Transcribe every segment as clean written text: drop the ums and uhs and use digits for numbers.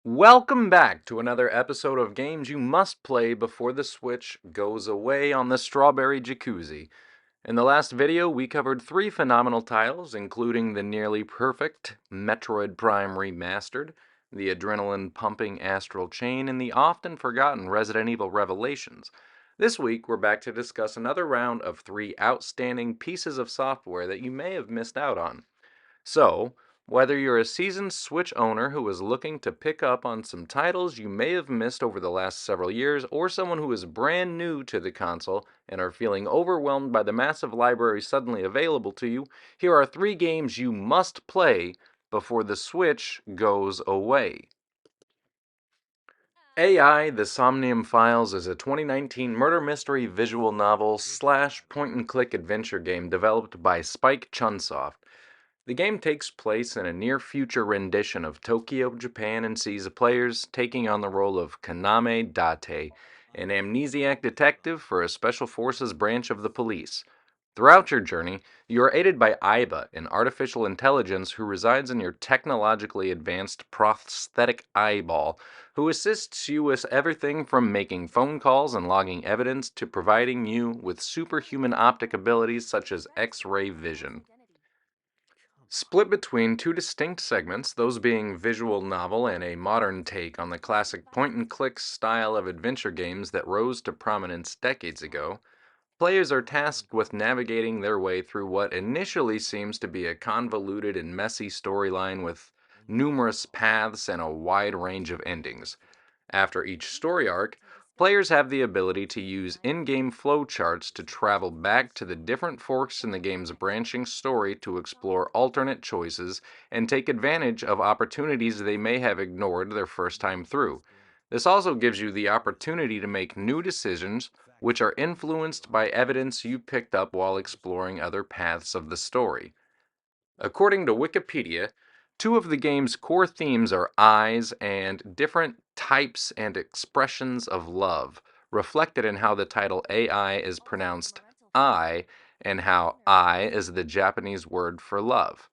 Welcome back to another episode of games you must play before the Switch goes away on the Strawberry Jacuzzi. In the last video, we covered three phenomenal titles, including the nearly perfect Metroid Prime Remastered, the adrenaline pumping Astral Chain, and the often forgotten Resident Evil Revelations. This week, we're back to discuss another round of three outstanding pieces of software that you may have missed out on. So, whether you're a seasoned Switch owner who is looking to pick up on some titles you may have missed over the last several years, or someone who is brand new to the console and are feeling overwhelmed by the massive library suddenly available to you, here are three games you must play before the Switch goes away. AI The Somnium Files is a 2019 murder mystery visual novel slash point and click adventure game developed by Spike Chunsoft. The game takes place in a near future rendition of Tokyo, Japan, and sees players taking on the role of Kaname Date, an amnesiac detective for a special forces branch of the police. Throughout your journey, you are aided by Aiba, an artificial intelligence who resides in your technologically advanced prosthetic eyeball, who assists you with everything from making phone calls and logging evidence to providing you with superhuman optic abilities such as X ray vision. Split between two distinct segments, those being visual novel and a modern take on the classic point and click style of adventure games that rose to prominence decades ago, players are tasked with navigating their way through what initially seems to be a convoluted and messy storyline with numerous paths and a wide range of endings. After each story arc, players have the ability to use in-game flowcharts to travel back to the different forks in the game's branching story to explore alternate choices and take advantage of opportunities they may have ignored their first time through. This also gives you the opportunity to make new decisions which are influenced by evidence you picked up while exploring other paths of the story. According to Wikipedia, two of the game's core themes are eyes and different types and expressions of love, reflected in how the title AI is pronounced I and how I is the Japanese word for love.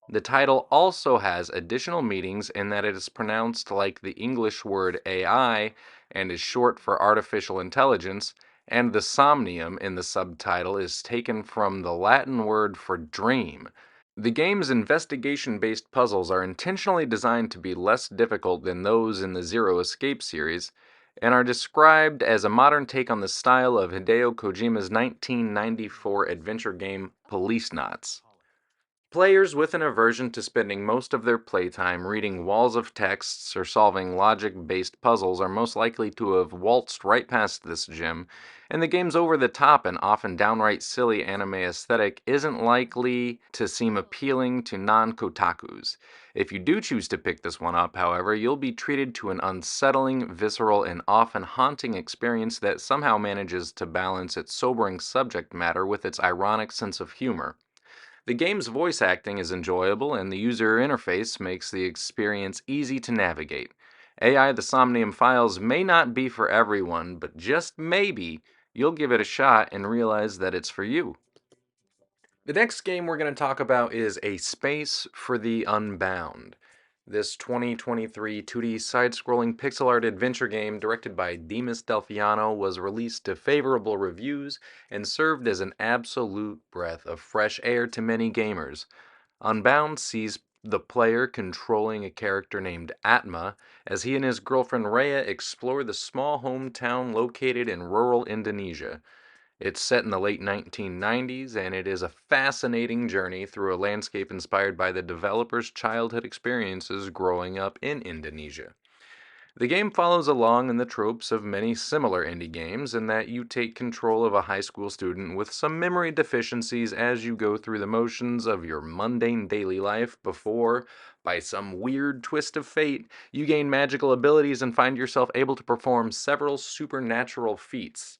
The title also has additional meanings in that it is pronounced like the English word AI and is short for artificial intelligence, and the somnium in the subtitle is taken from the Latin word for dream. The game's investigation-based puzzles are intentionally designed to be less difficult than those in the Zero Escape series, and are described as a modern take on the style of Hideo Kojima's 1994 adventure game Police Knots. Players with an aversion to spending most of their playtime reading walls of texts or solving logic-based puzzles are most likely to have waltzed right past this gem, and the game's over-the-top and often downright silly anime aesthetic isn't likely to seem appealing to non-kotakus. If you do choose to pick this one up, however, you'll be treated to an unsettling, visceral, and often haunting experience that somehow manages to balance its sobering subject matter with its ironic sense of humor. The game's voice acting is enjoyable, and the user interface makes the experience easy to navigate. AI The Somnium Files may not be for everyone, but just maybe you'll give it a shot and realize that it's for you. The next game we're going to talk about is A Space for the Unbound. This 2023 2D side scrolling pixel art adventure game, directed by Demis Delfiano, was released to favorable reviews and served as an absolute breath of fresh air to many gamers. Unbound sees the player controlling a character named Atma as he and his girlfriend Rhea explore the small hometown located in rural Indonesia. It's set in the late 1990s, and it is a fascinating journey through a landscape inspired by the developer's childhood experiences growing up in Indonesia. The game follows along in the tropes of many similar indie games in that you take control of a high school student with some memory deficiencies as you go through the motions of your mundane daily life before, by some weird twist of fate, you gain magical abilities and find yourself able to perform several supernatural feats.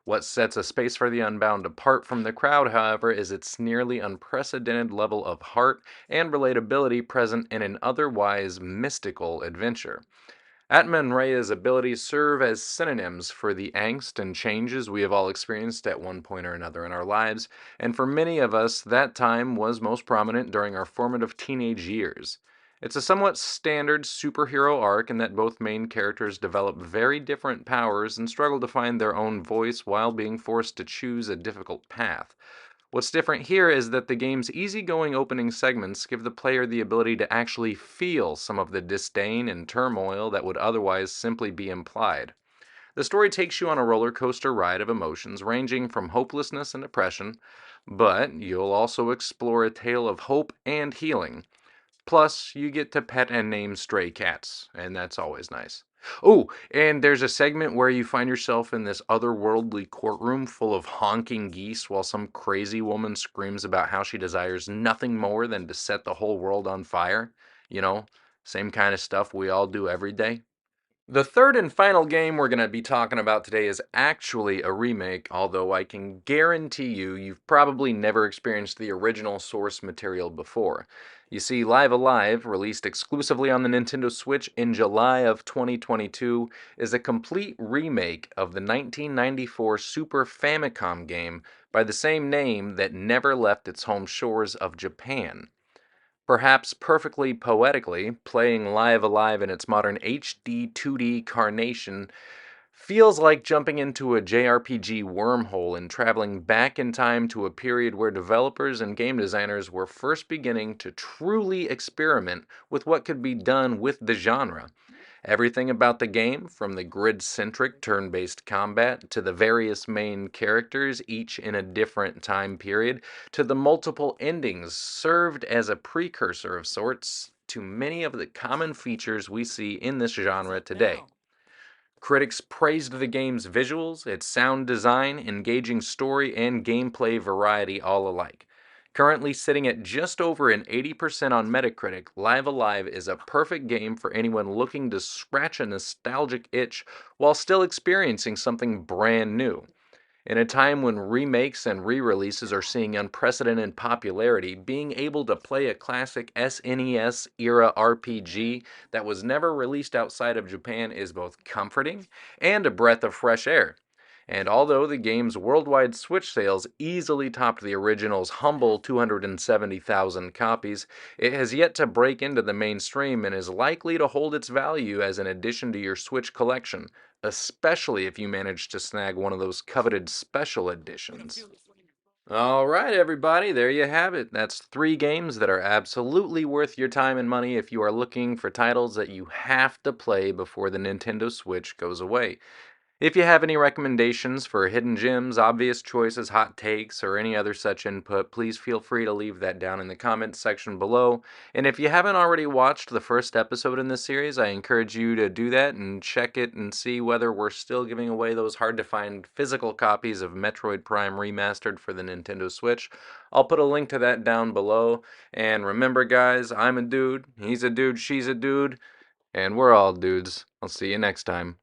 What sets A Space for the Unbound apart from the crowd, however, is its nearly unprecedented level of heart and relatability present in an otherwise mystical adventure. Atma and Rhea's abilities serve as synonyms for the angst and changes we have all experienced at one point or another in our lives, and for many of us, that time was most prominent during our formative teenage years. It's a somewhat standard superhero arc in that both main characters develop very different powers and struggle to find their own voice while being forced to choose a difficult path. What's different here is that the game's easygoing opening segments give the player the ability to actually feel some of the disdain and turmoil that would otherwise simply be implied. The story takes you on a roller coaster ride of emotions ranging from hopelessness and depression, but you'll also explore a tale of hope and healing. Plus, you get to pet and name stray cats, and that's always nice. Oh, and there's a segment where you find yourself in this otherworldly courtroom full of honking geese while some crazy woman screams about how she desires nothing more than to set the whole world on fire. You know, same kind of stuff we all do every day. The third and final game we're going to be talking about today is actually a remake, although I can guarantee you've probably never experienced the original source material before. You see, Live Alive, released exclusively on the Nintendo Switch in July of 2022, is a complete remake of the 1994 Super Famicom game by the same name that never left its home shores of Japan. Perhaps perfectly poetically, playing Live Alive in its modern HD 2D carnation feels like jumping into a JRPG wormhole and traveling back in time to a period where developers and game designers were first beginning to truly experiment with what could be done with the genre. Everything about the game, from the grid centric turn based combat to the various main characters, each in a different time period, to the multiple endings, served as a precursor of sorts to many of the common features we see in this genre today. Critics praised the game's visuals, its sound design, engaging story, and gameplay variety all alike. Currently sitting at just over an 80% on Metacritic, Live Alive is a perfect game for anyone looking to scratch a nostalgic itch while still experiencing something brand new. In a time when remakes and re releases are seeing unprecedented popularity, being able to play a classic SNES era RPG that was never released outside of Japan is both comforting and a breath of fresh air. And although the game's worldwide Switch sales easily topped the original's humble 270,000 copies, it has yet to break into the mainstream and is likely to hold its value as an addition to your Switch collection, especially if you manage to snag one of those coveted special editions. All right, everybody, there you have it. That's three games that are absolutely worth your time and money if you are looking for titles that you have to play before the Nintendo Switch goes away. If you have any recommendations for hidden gems, obvious choices, hot takes, or any other such input, please feel free to leave that down in the comments section below. And if you haven't already watched the first episode in this series, I encourage you to do that and check it and see whether we're still giving away those hard to find physical copies of Metroid Prime Remastered for the Nintendo Switch. I'll put a link to that down below. And remember, guys, I'm a dude, he's a dude, she's a dude, and we're all dudes. I'll see you next time.